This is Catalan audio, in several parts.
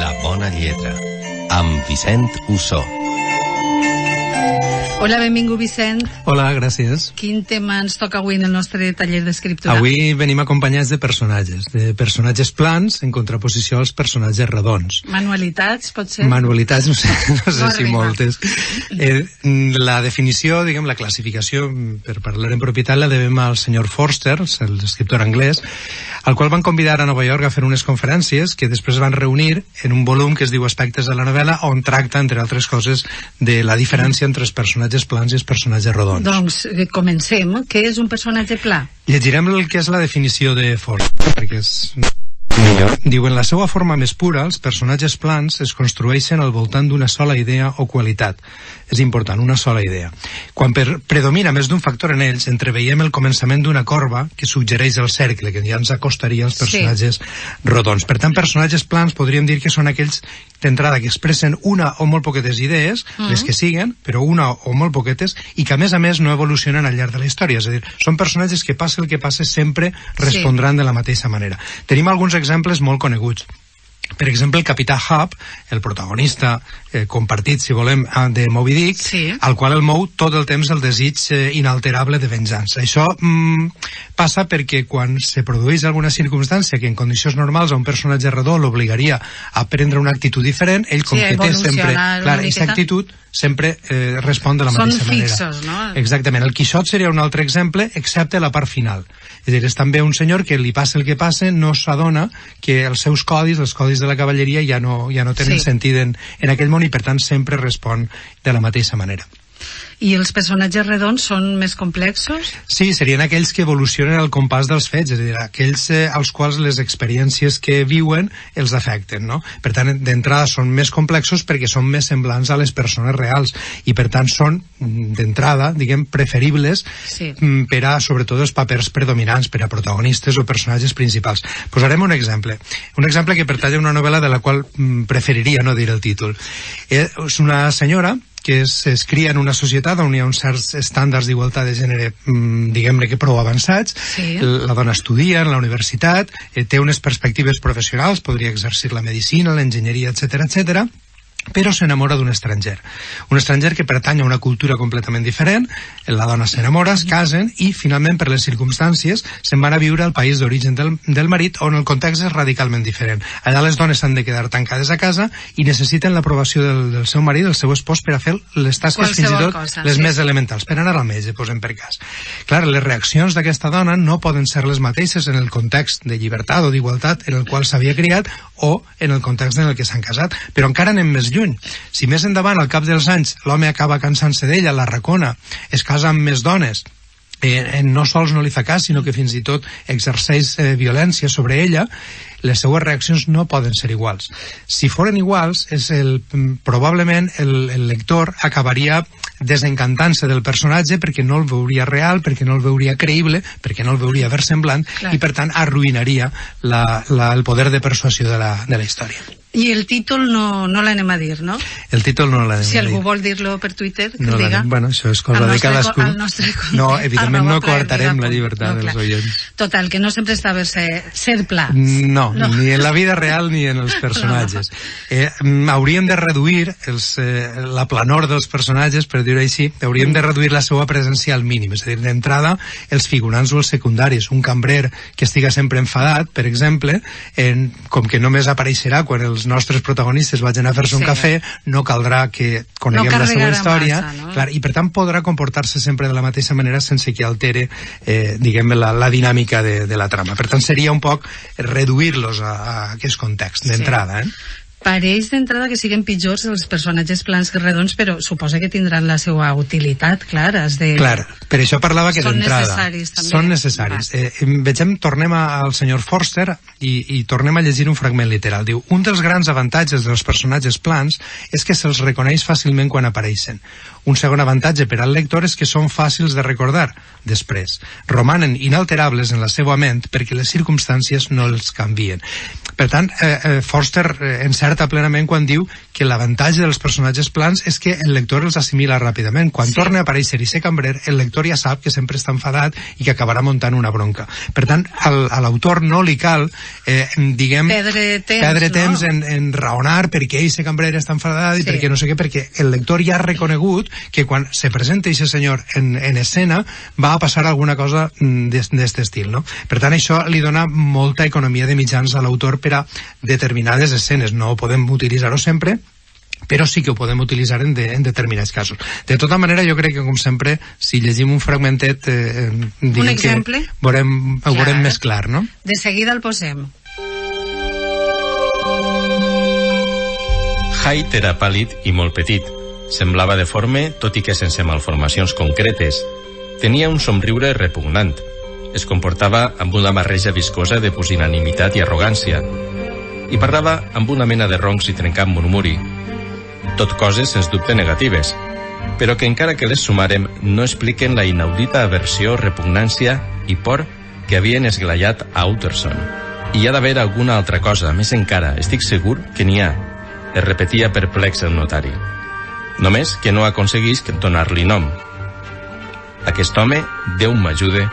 La bona lletra, amb Vicent Ussó. Hola, benvingut, Vicent. Hola, gràcies. Quin tema ens toca avui en el nostre taller d'escriptura? Avui venim acompanyats de personatges plans en contraposició als personatges redons. Manualitats, pot ser? Manualitats, no sé si moltes. La definició, diguem, la classificació, per parlar en propietat, la devem al senyor Forster, l'escriptor anglès, al qual van convidar a Nova York a fer unes conferències que després van reunir en un volum que es diu Aspectes de la novel·la, on tracta, entre altres coses, de la diferència entre els personatges plans i els personatges rodons. Doncs comencem. Què és un personatge pla? Llegirem el que és la definició de Forster, perquè és millor. Diu, en la seva forma més pura, els personatges plans es construeixen al voltant d'una sola idea o qualitat. És important, una sola idea. Quan predomina més d'un factor en ells, entreveiem el començament d'una corba que suggereix el cercle, que ja ens acostaria als personatges rodons. Per tant, personatges plans podríem dir que són aquells d'entrada que expressen una o molt poquetes idees, les que siguen, però una o molt poquetes, i que a més no evolucionen al llarg de la història. És a dir, són personatges que passe el que passe sempre respondran de la mateixa manera. Tenim alguns exemples molt coneguts. Per exemple, el capità Hub, el protagonista compartit, si volem, de Moby Dick, al qual el mou tot el temps el desig inalterable de venjança. Això passa perquè quan se produeix alguna circumstància que en condicions normals a un personatge redó l'obligaria a prendre una actitud diferent, ell com que té sempre... Clar, aquesta actitud sempre respon de la mateixa manera. Són fixos, no? Exactament. El Quixot seria un altre exemple, excepte la part final. És a dir, és també un senyor que li passa el que passa, no s'adona que els seus codis, els codis de la cavalleria, ja no tenen sentit en aquell món i, per tant, sempre respon de la mateixa manera. I els personatges redons són més complexos? Sí, serien aquells que evolucionen al compàs dels fets, és a dir, aquells als quals les experiències que viuen els afecten, no? Per tant, d'entrada són més complexos perquè són més semblants a les persones reals i, per tant, són, d'entrada, diguem, preferibles per a, sobretot, els papers predominants, per a protagonistes o personatges principals. Posarem un exemple que pertany a una novel·la de la qual preferiria no dir el títol. És una senyora que es cria en una societat on hi ha uns certs estàndards d'igualtat de gènere, diguem-ne que prou avançats. La dona estudia en la universitat, té unes perspectives professionals, podria exercir la medicina, l'enginyeria, etc., però s'enamora d'un estranger. Un estranger que pertany a una cultura completament diferent, la dona s'enamora, es casen i, finalment, per les circumstàncies, se'n van a viure al país d'origen del marit, on el context és radicalment diferent. Allà les dones s'han de quedar tancades a casa i necessiten l'aprovació del seu marit, del seu espòs, per a fer les tasques fins i tot les més elementals, per anar al metge, posem per cas. Clar, les reaccions d'aquesta dona no poden ser les mateixes en el context de llibertat o d'igualtat en el qual s'havia criat o en el context en el que s'han casat, però encara anem més lluny. Si més endavant, al cap dels anys, l'home acaba cansant-se d'ella, la racona, es casa amb més dones, no sols no li fa cas, sinó que fins i tot exerceix violència sobre ella, les seues reaccions no poden ser iguals. Si foren iguals, probablement el lector acabaria desencantant-se del personatge perquè no el veuria real, perquè no el veuria creïble, perquè no el veuria versemblant i, per tant, arruïnaria el poder de persuasió de la història. I el títol no l'anem a dir, no? El títol no l'anem a dir. Si algú vol dir-lo per Twitter, que el diga. Bueno, això és cosa de cadascú. No, evidentment no coartarem la llibertat dels oients. Total, que no sempre està bé ser pla. No, ni en la vida real ni en els personatges. Hauríem de reduir la planor dels personatges, per dir-ho així, hauríem de reduir la seva presència al mínim. És a dir, d'entrada, els figurants o els secundaris. Un cambrer que estiga sempre enfadat, per exemple, com que només apareixerà quan els nostres protagonistes vagin a fer-se un cafè, no caldrà que coneguem la seva història, clar, i per tant podrà comportar-se sempre de la mateixa manera sense que altere, diguem, la dinàmica de la trama. Per tant, seria un poc reduir-los a aquest context d'entrada, Pareix d'entrada que siguen pitjors els personatges plans que redons, però suposa que tindran la seva utilitat, clar. Clar, per això parlava que d'entrada són necessaris. Tornem al senyor Forster i tornem a llegir un fragment literal. Diu, un dels grans avantatges dels personatges plans és que se'ls reconeix fàcilment quan apareixen. Un segon avantatge per al lector és que són fàcils de recordar després. Romanen inalterables en la seva ment perquè les circumstàncies no els canvien. Per tant, Forster encerta plenament quan diu que l'avantatge dels personatges plans és que el lector els assimila ràpidament. Quan torna a aparèixer i ser cambrer, el lector ja sap que sempre està enfadat i que acabarà muntant una bronca. Per tant, a l'autor no li cal, perdre temps en raonar per què aquest cambrer està enfadat i per què no sé què, perquè el lector ja ha reconegut que quan se presenta aquest senyor en escena va a passar alguna cosa d'este estil, no? Per tant, això li dona molta economia de mitjans a l'autor per a determinades escenes. No ho podem utilitzar-ho sempre, però sí que ho podem utilitzar en determinats casos. De tota manera, jo crec que, com sempre, si llegim un fragmentet, un exemple, ho veurem més clar, no? De seguida el posem. Hyde era pàl·lid i molt petit. Semblava deforme, tot i que sense malformacions concretes. Tenia un somriure repugnant. Es comportava amb una barreja viscosa de pusil·lanimitat i arrogància. I parlava amb una mena de roncs i trencat murmuri. Tot coses, sens dubte, negatives, però que encara que les sumàrem no expliquen la inaudita aversió, repugnància i por que havien esglaiat a Utterson. I hi ha d'haver alguna altra cosa, més encara, estic segur que n'hi ha, es repetia perplex el notari. Només que no aconseguís donar-li nom. Aquest home, Déu m'ajude,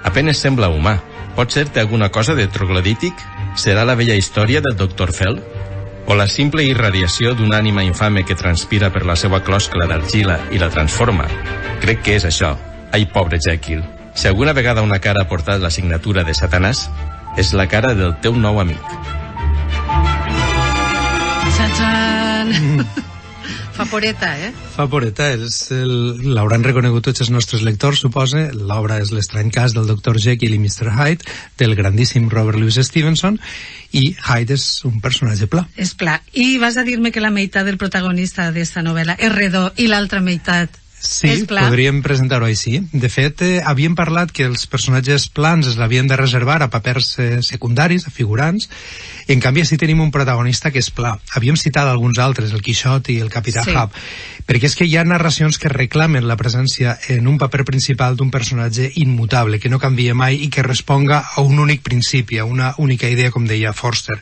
apenas sembla humà. Pot ser-te alguna cosa de troglodític? Serà la vella història del Dr. Fell? O la simple irradiació d'una ànima infame que transpira per la seva closca d'argila i la transforma? Crec que és això. Ai, pobre Jekyll. Si alguna vegada una cara ha portat la signatura de Satanàs, és la cara del teu nou amic. Txan! Fa poreta, Fa poreta, l'hauran reconegut tots els nostres lectors, suposa. L'obra és L'estrany cas del Dr. Jekyll i Mr. Hyde, del grandíssim Robert Louis Stevenson, i Hyde és un personatge pla. És pla. I vas a dir-me que la meitat del protagonista d'esta novel·la és redó i l'altra meitat sí, podríem presentar-ho així. De fet, havíem parlat que els personatges plans es l'havien de reservar a papers secundaris, a figurants, i en canvi sí tenim un protagonista que és pla. Havíem citat alguns altres, el Quixot i el Capità Hub, perquè és que hi ha narracions que reclamen la presència en un paper principal d'un personatge immutable, que no canvia mai i que responga a un únic principi, a una única idea, com deia Forster.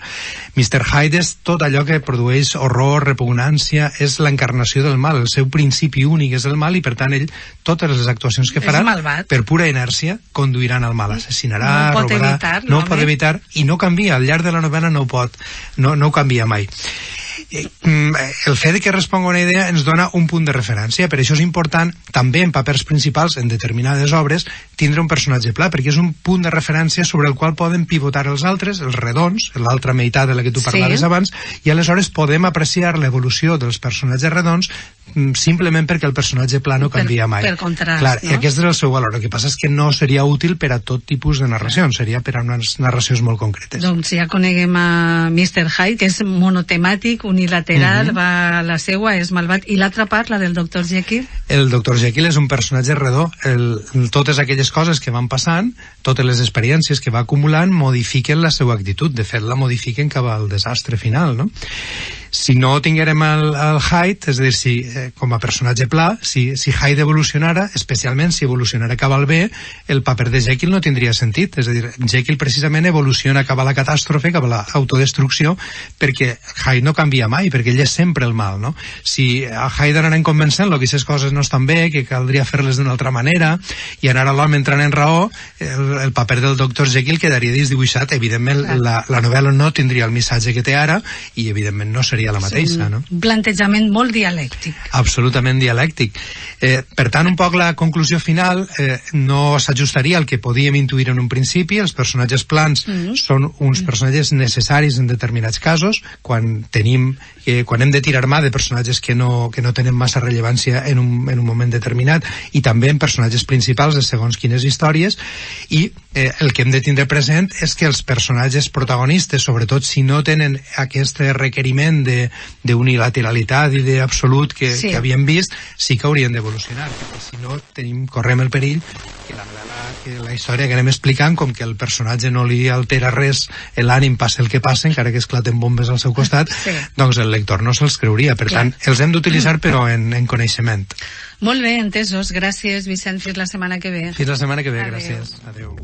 Mr. Hyde és tot allò que produeix horror, repugnància, és l'encarnació del mal, el seu principi únic és el mal, i per tant ell, totes les actuacions que farà per pura inèrcia conduiran al mal, assassinarà, robarà, no ho pot evitar, i no canvia, al llarg de la novel·la no ho canvia mai. El fet que respongui una idea ens dona un punt de referència. Per això és important també en papers principals, en determinades obres, tindre un personatge pla, perquè és un punt de referència sobre el qual poden pivotar els altres, els redons, l'altra meitat de la que tu parlaves abans, i aleshores podem apreciar l'evolució dels personatges redons simplement perquè el personatge pla no canvia mai. Per contrast, clar, no? I aquest és el seu valor. El que passa és que no seria útil per a tot tipus de narracions, seria per a unes narracions molt concretes. Doncs ja coneguem a Mr. Hyde, que és monotemàtic, unilateral, la seua és malvat, i l'altra part, la del Dr. Jekyll? El Dr. Jekyll és un personatge redó. Totes aquelles coses que van passant, totes les experiències que va acumulant, modifiquen la seva actitud. De fet, la modifiquen cap al desastre final, no? Si no tinguérem el Hyde, és a dir, si com a personatge pla, si Hyde evolucionara, especialment si evolucionara cap al bé, el paper de Jekyll no tindria sentit. És a dir, Jekyll precisament evoluciona cap a la catàstrofe, cap a l'autodestrucció, perquè Hyde no canvia mai, perquè ell és sempre el mal, no? Si a Hyde anaren convencent-lo que aquestes coses no estan bé, que caldria fer-les d'una altra manera, i anar a l'home entrant en raó, el paper del Dr. Jekyll quedaria desdibuixat. Evidentment, la novel·la no tindria el missatge que té ara, i evidentment no seria la mateixa, no? Un plantejament molt dialèctic. Absolutament dialèctic. Per tant, un poc la conclusió final no s'ajustaria al que podíem intuir en un principi. Els personatges plans són uns personatges necessaris en determinats casos, quan hem de tirar mà de personatges que no tenen massa rellevància en un moment determinat, i també en personatges principals de segons quines històries. I el que hem de tindre present és que els personatges protagonistes, sobretot si no tenen aquest requeriment d'unilateralitat i d'absolut que havíem vist, sí que haurien d'evolucionar, perquè si no correm el perill que la història que anem explicant, com que el personatge no li altera res l'ànim, passa el que passa, encara que esclaten bombes al seu costat, doncs el lector no se'ls creuria. Per tant, els hem d'utilitzar però en coneixement. Molt bé, entesos. Gràcies, Vicent. Fins la setmana que ve. Fins la setmana que ve, gràcies. Adéu.